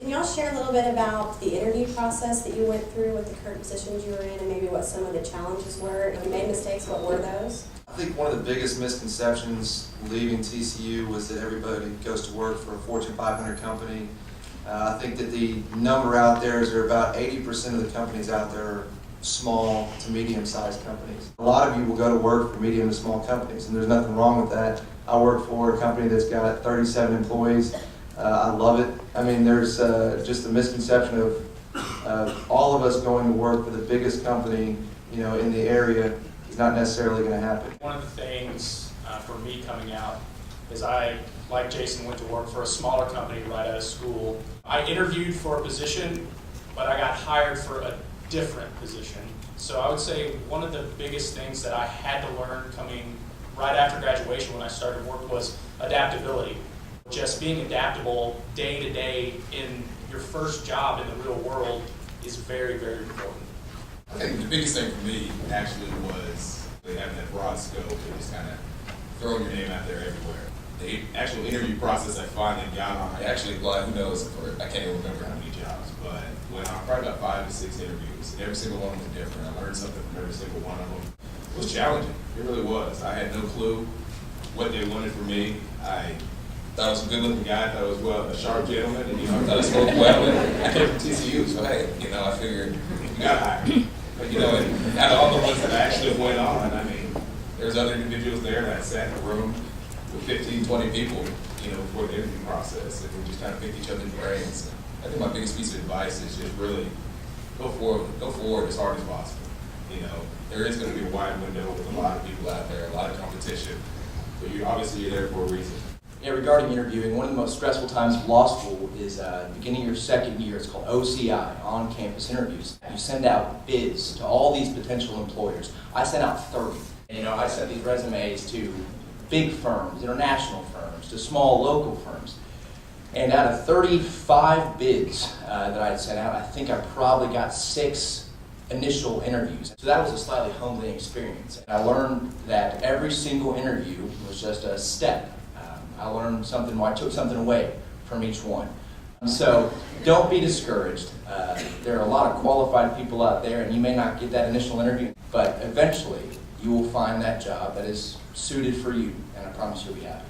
Can y'all share a little bit about the interview process that you went through with the current positions you were in and maybe what some of the challenges were? If you made mistakes, what were those? I think one of the biggest misconceptions leaving TCU was that everybody goes to work for a Fortune 500 company. I think that the number out there is there are about 80% of the companies out there are small to medium-sized companies. A lot of you will go to work for medium to small companies, and there's nothing wrong with that. I work for a company that's got 37 employees. I love it. I mean, there's just a misconception of all of us going to work for the biggest company, in the area is not necessarily going to happen. One of the things for me coming out is I, like Jason, went to work for a smaller company right out of school. I interviewed for a position, but I got hired for a different position. So I would say one of the biggest things that I had to learn coming right after graduation when I started work was adaptability. Just being adaptable day to day in your first job in the real world is very, very important. I think the biggest thing for me actually was having that broad scope and just kind of throwing your name out there everywhere. The actual interview process I finally got on, I actually applied, who knows, I can't even remember how many jobs, but went on probably about 5 to 6 interviews. Every single one was different. I learned something from every single one of them. It was challenging. It really was. I had no clue what they wanted from me. I thought I was a good-looking guy. I thought I was a sharp gentleman, and I thought I spoke well. And I came from TCU, so hey, I figured you got hired. But and out of all the ones that actually went on, I mean, there's other individuals there that sat in a room with 15, 20 people, before the interview process, and we just kind of picked each other's brains. I think my biggest piece of advice is just really go forward as hard as possible. There is going to be a wide window with a lot of people out there, a lot of competition, but you're there for a reason. Yeah, regarding interviewing, one of the most stressful times of law school is beginning your second year. It's called OCI, on-campus interviews. You send out bids to all these potential employers. I sent out 30. And, I sent these resumes to big firms, international firms, to small local firms. And out of 35 bids that I had sent out, I think I probably got 6 initial interviews. So that was a slightly humbling experience. I learned that every single interview was just a step. I learned something, I took something away from each one. So don't be discouraged. There are a lot of qualified people out there, and you may not get that initial interview, but eventually you will find that job that is suited for you, and I promise you'll be happy.